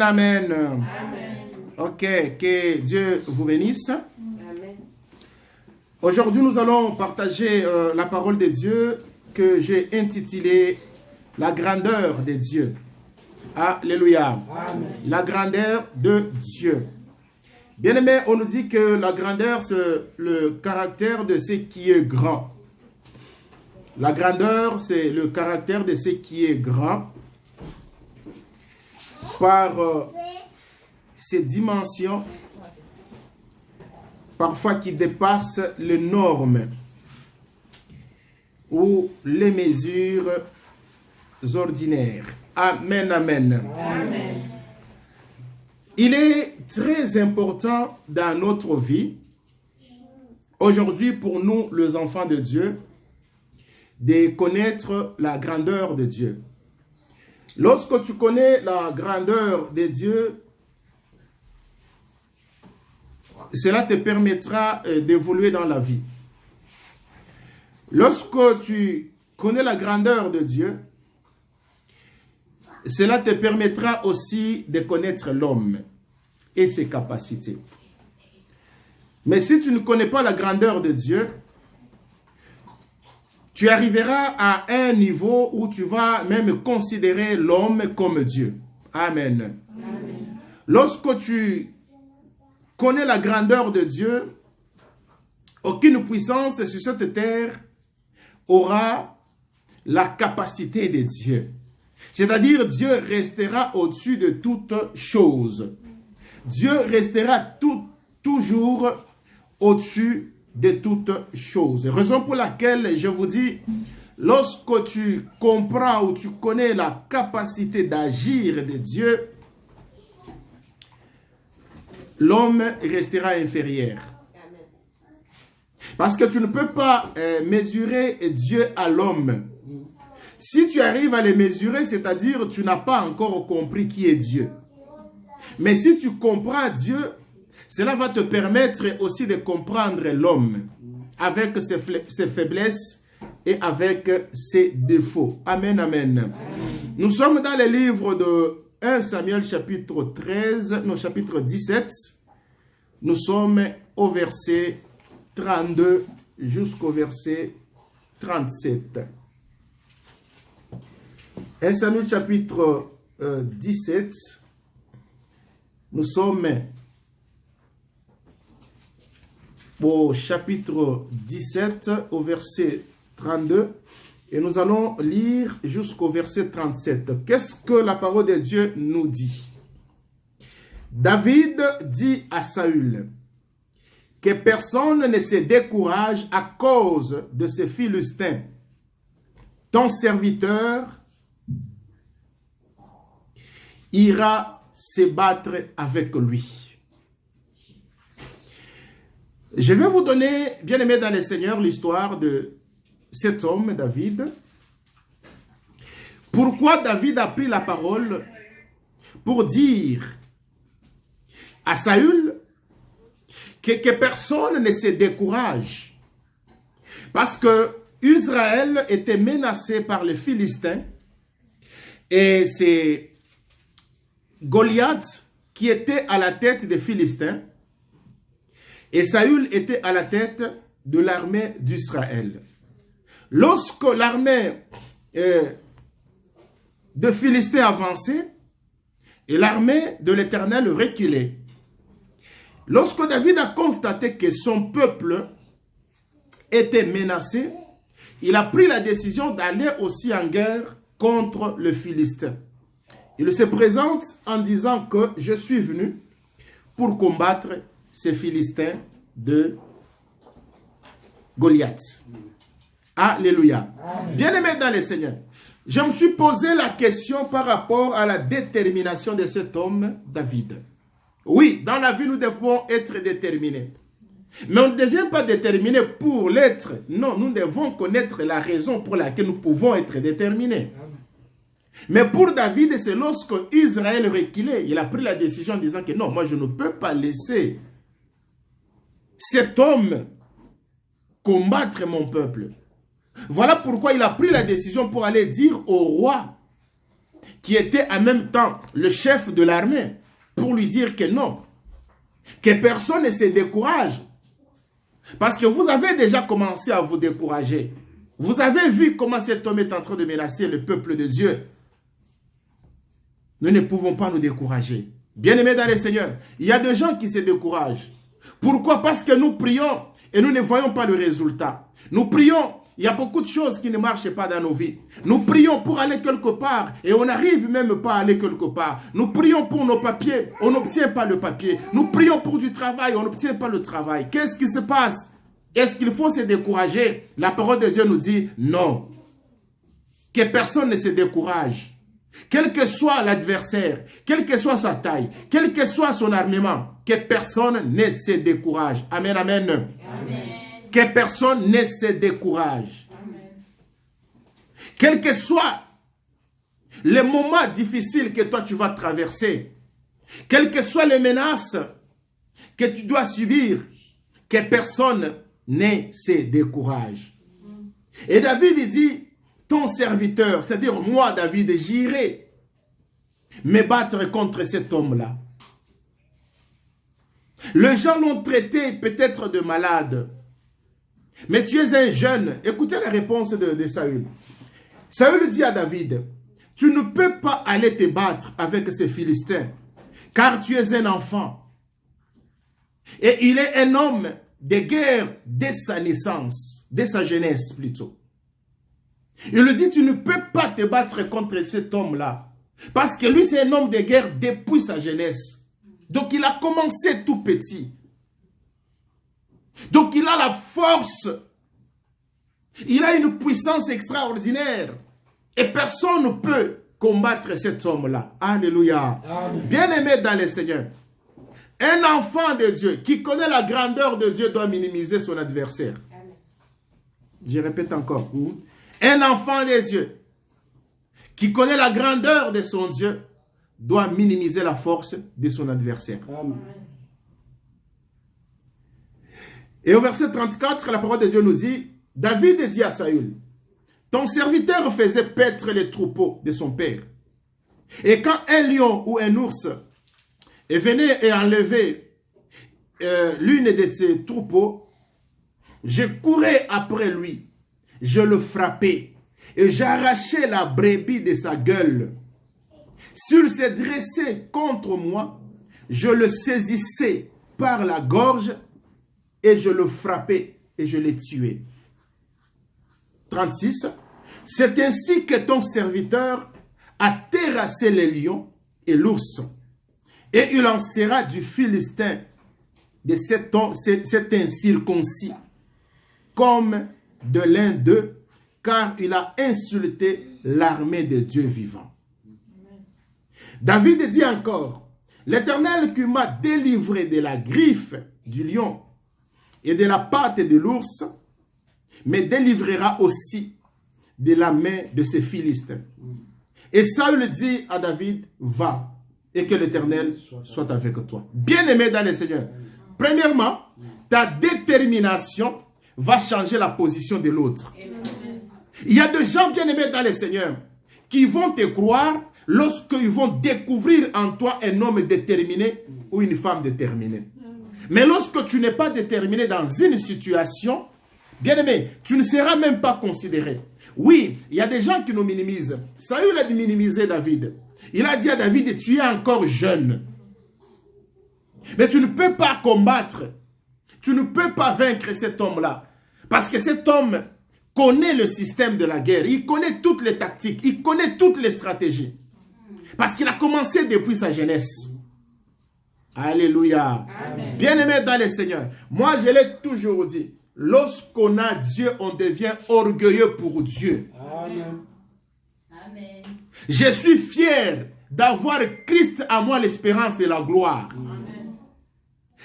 Amen. Amen. Ok, que Dieu vous bénisse. Amen. Aujourd'hui, nous allons partager la parole de Dieu que j'ai intitulée « La grandeur de Dieu ». Alléluia. Amen. La grandeur de Dieu. Bien-aimé, on nous dit que la grandeur, c'est le caractère de ce qui est grand. La grandeur, c'est le caractère de ce qui est grand par ses dimensions, parfois qui dépassent les normes ou les mesures ordinaires. Amen, amen. Amen. Il est très important dans notre vie, aujourd'hui pour nous, les enfants de Dieu, de connaître la grandeur de Dieu. Lorsque tu connais la grandeur de Dieu, cela te permettra d'évoluer dans la vie. Lorsque tu connais la grandeur de Dieu, cela te permettra aussi de connaître l'homme et ses capacités. Mais si tu ne connais pas la grandeur de Dieu, tu arriveras à un niveau où tu vas même considérer l'homme comme Dieu. Amen. Amen. Lorsque tu connais la grandeur de Dieu, aucune puissance sur cette terre aura la capacité de Dieu. C'est-à-dire, Dieu restera au-dessus de toutes choses. Dieu restera toujours au-dessus de toutes choses. Raison pour laquelle je vous dis, lorsque tu comprends ou tu connais la capacité d'agir de Dieu, l'homme restera inférieur. Parce que tu ne peux pas mesurer Dieu à l'homme. Si tu arrives à les mesurer, c'est-à-dire tu n'as pas encore compris qui est Dieu. Mais si tu comprends Dieu, cela va te permettre aussi de comprendre l'homme avec ses faiblesses et avec ses défauts. Amen, amen. Amen. Nous sommes dans le livre de 1 Samuel chapitre 13, non, chapitre 17. Nous sommes au verset 32 jusqu'au verset 37. 1 Samuel chapitre 17. Nous sommes au chapitre 17, au verset 32, et nous allons lire jusqu'au verset 37. Qu'est-ce que la parole de Dieu nous dit? David dit à Saül que personne ne se décourage à cause de ces Philistins. Ton serviteur ira se battre avec lui. Je vais vous donner, bien aimé dans le Seigneur, l'histoire de cet homme, David. Pourquoi David a pris la parole pour dire à Saül que personne ne se décourage. Parce que Israël était menacé par les Philistins et c'est Goliath qui était à la tête des Philistins. Et Saül était à la tête de l'armée d'Israël. Lorsque l'armée de Philistins avançait et l'armée de l'Éternel reculait, lorsque David a constaté que son peuple était menacé, il a pris la décision d'aller aussi en guerre contre le Philistin. Il se présente en disant que je suis venu pour combattre ces Philistins de Goliath. Alléluia. Bien-aimé dans le Seigneur, je me suis posé la question par rapport à la détermination de cet homme, David. Oui, dans la vie, nous devons être déterminés. Mais on ne devient pas déterminé pour l'être. Non, nous devons connaître la raison pour laquelle nous pouvons être déterminés. Mais pour David, c'est lorsque Israël reculait, il a pris la décision en disant que non, moi je ne peux pas laisser cet homme combattre mon peuple. Voilà pourquoi il a pris la décision pour aller dire au roi qui était en même temps le chef de l'armée, pour lui dire que non, que personne ne se décourage. Parce que vous avez déjà commencé à vous décourager. Vous avez vu comment cet homme est en train de menacer le peuple de Dieu. Nous ne pouvons pas nous décourager. Bien-aimés dans le Seigneur, il y a des gens qui se découragent. Pourquoi? Parce que nous prions et nous ne voyons pas le résultat. Nous prions, il y a beaucoup de choses qui ne marchent pas dans nos vies. Nous prions pour aller quelque part et on n'arrive même pas à aller quelque part. Nous prions pour nos papiers, on n'obtient pas le papier. Nous prions pour du travail, on n'obtient pas le travail. Qu'est-ce qui se passe? Est-ce qu'il faut se décourager? La parole de Dieu nous dit non. Que personne ne se décourage. Quel que soit l'adversaire, quelle que soit sa taille, quel que soit son armement, que personne ne se décourage. Amen, amen. Amen. Que personne ne se décourage. Amen. Quel que soit le moment difficile que toi tu vas traverser, quelles que soient les menaces que tu dois subir, que personne ne se décourage. Et David il dit, ton serviteur, c'est-à-dire moi David, j'irai me battre contre cet homme-là. Les gens l'ont traité peut-être de malade. Mais tu es un jeune. Écoutez la réponse de Saül. Saül dit à David, tu ne peux pas aller te battre avec ces Philistins, car tu es un enfant. Et il est un homme de guerre dès sa naissance, dès sa jeunesse plutôt. Il lui dit, tu ne peux pas te battre contre cet homme-là, parce que lui c'est un homme de guerre depuis sa jeunesse. Donc il a commencé tout petit. Donc il a la force, il a une puissance extraordinaire. Et personne ne peut combattre cet homme-là. Alléluia. Bien-aimé dans le Seigneur, un enfant de Dieu qui connaît la grandeur de Dieu doit minimiser son adversaire. Amen. Je répète encore. Un enfant de Dieu qui connaît la grandeur de son Dieu doit minimiser la force de son adversaire. Amen. Et au verset 34, la parole de Dieu nous dit, David dit à Saül, ton serviteur faisait paître les troupeaux de son père. Et quand un lion ou un ours venait et enlevait l'une de ses troupeaux, je courais après lui, je le frappais et j'arrachais la brebis de sa gueule. S'il se dressait contre moi, je le saisissais par la gorge et je le frappais et je le tuais. 36. C'est ainsi que ton serviteur a terrassé les lions et l'ours. Et il en sera du Philistin de cet incirconcis comme de l'un d'eux, car il a insulté l'armée de Dieu vivant. David dit encore, l'Éternel qui m'a délivré de la griffe du lion et de la patte de l'ours, me délivrera aussi de la main de ces Philistins. Et Saül dit à David, va, et que l'Éternel soit avec toi. Bien-aimé dans le Seigneur, premièrement, ta détermination va changer la position de l'autre. Il y a des gens bien-aimés dans le Seigneur qui vont te croire lorsqu'ils vont découvrir en toi un homme déterminé ou une femme déterminée. Mais lorsque tu n'es pas déterminé dans une situation, bien-aimé, tu ne seras même pas considéré. Oui, il y a des gens qui nous minimisent. Saül a minimisé David. Il a dit à David, tu es encore jeune. Mais tu ne peux pas combattre. Tu ne peux pas vaincre cet homme-là. Parce que cet homme connaît le système de la guerre. Il connaît toutes les tactiques. Il connaît toutes les stratégies. Parce qu'il a commencé depuis sa jeunesse. Alléluia. Bien-aimé dans le Seigneur. Moi, je l'ai toujours dit. Lorsqu'on a Dieu, on devient orgueilleux pour Dieu. Amen. Amen. Je suis fier d'avoir Christ à moi, l'espérance de la gloire. Amen.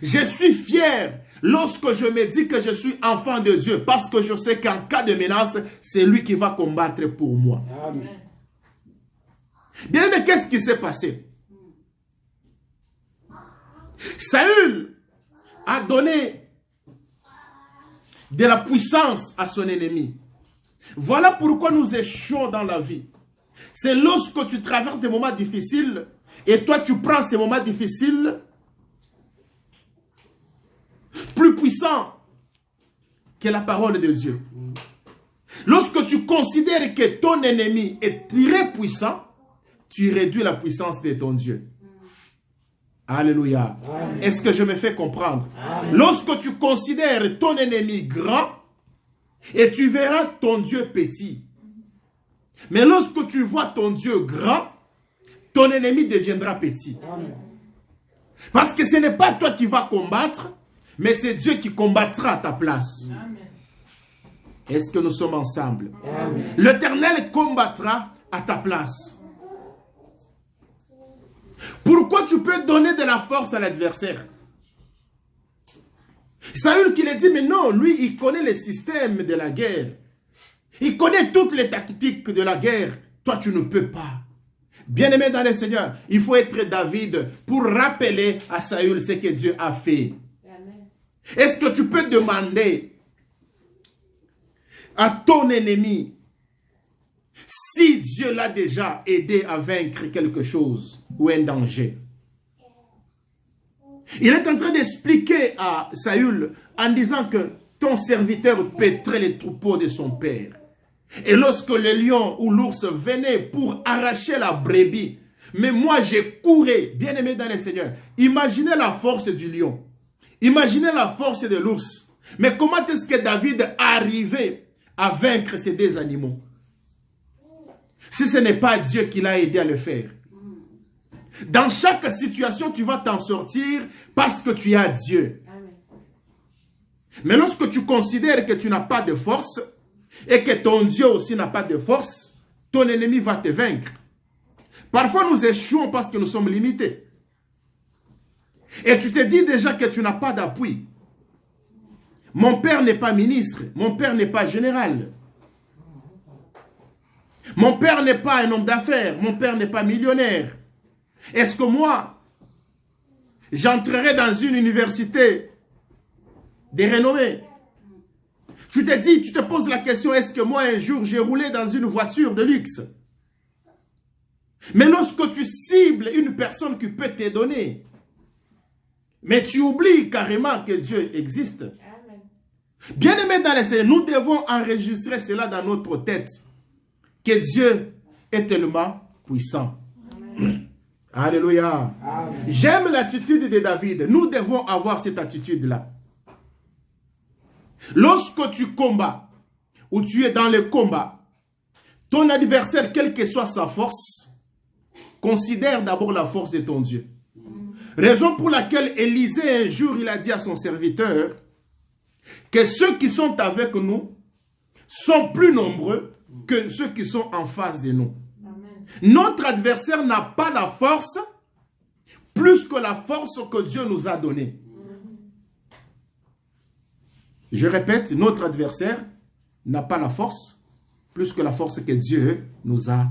Je suis fier lorsque je me dis que je suis enfant de Dieu, parce que je sais qu'en cas de menace, c'est lui qui va combattre pour moi. Amen. Bien aimé, qu'est-ce qui s'est passé? Saül a donné de la puissance à son ennemi. Voilà pourquoi nous échouons dans la vie. C'est lorsque tu traverses des moments difficiles et toi tu prends ces moments difficiles plus puissants que la parole de Dieu. Lorsque tu considères que ton ennemi est très puissant, tu réduis la puissance de ton Dieu. Alléluia. Est-ce que je me fais comprendre? Amen. Lorsque tu considères ton ennemi grand, et tu verras ton Dieu petit. Mais lorsque tu vois ton Dieu grand, ton ennemi deviendra petit. Amen. Parce que ce n'est pas toi qui vas combattre, mais c'est Dieu qui combattra à ta place. Est-ce que nous sommes ensemble? L'Éternel combattra à ta place. Pourquoi tu peux donner de la force à l'adversaire? Saül qui lui dit, mais non, lui, il connaît le système de la guerre. Il connaît toutes les tactiques de la guerre. Toi, tu ne peux pas. Bien-aimé dans le Seigneur, il faut être David pour rappeler à Saül ce que Dieu a fait. Est-ce que tu peux demander à ton ennemi si Dieu l'a déjà aidé à vaincre quelque chose ou un danger? Il est en train d'expliquer à Saül en disant que ton serviteur pétrait les troupeaux de son père. Et lorsque le lion ou l'ours venait pour arracher la brebis, mais moi j'ai couru, bien aimé dans le Seigneur. Imaginez la force du lion. Imaginez la force de l'ours. Mais comment est-ce que David arrivait à vaincre ces deux animaux? Si ce n'est pas Dieu qui l'a aidé à le faire. Dans chaque situation, tu vas t'en sortir parce que tu as Dieu. Amen. Mais lorsque tu considères que tu n'as pas de force et que ton Dieu aussi n'a pas de force, ton ennemi va te vaincre. Parfois, nous échouons parce que nous sommes limités. Et tu te dis déjà que tu n'as pas d'appui. Mon père n'est pas ministre. Mon père n'est pas général. Mon père n'est pas un homme d'affaires. Mon père n'est pas millionnaire. Est-ce que moi, j'entrerai dans une université de renommée? Tu te dis, tu te poses la question, est-ce que moi un jour j'ai roulé dans une voiture de luxe? Mais lorsque tu cibles une personne qui peut te donner, mais tu oublies carrément que Dieu existe. Bien-aimés dans le Seigneur, nous devons enregistrer cela dans notre tête, que Dieu est tellement puissant. Amen. Alléluia. J'aime l'attitude de David. Nous devons avoir cette attitude-là. Lorsque tu combats, ou tu es dans le combat, ton adversaire, quelle que soit sa force, considère d'abord la force de ton Dieu. Raison pour laquelle Élisée, un jour, il a dit à son serviteur que ceux qui sont avec nous sont plus nombreux que ceux qui sont en face de nous. Notre adversaire n'a pas la force plus que la force que Dieu nous a donnée. Je répète, notre adversaire n'a pas la force plus que la force que Dieu nous a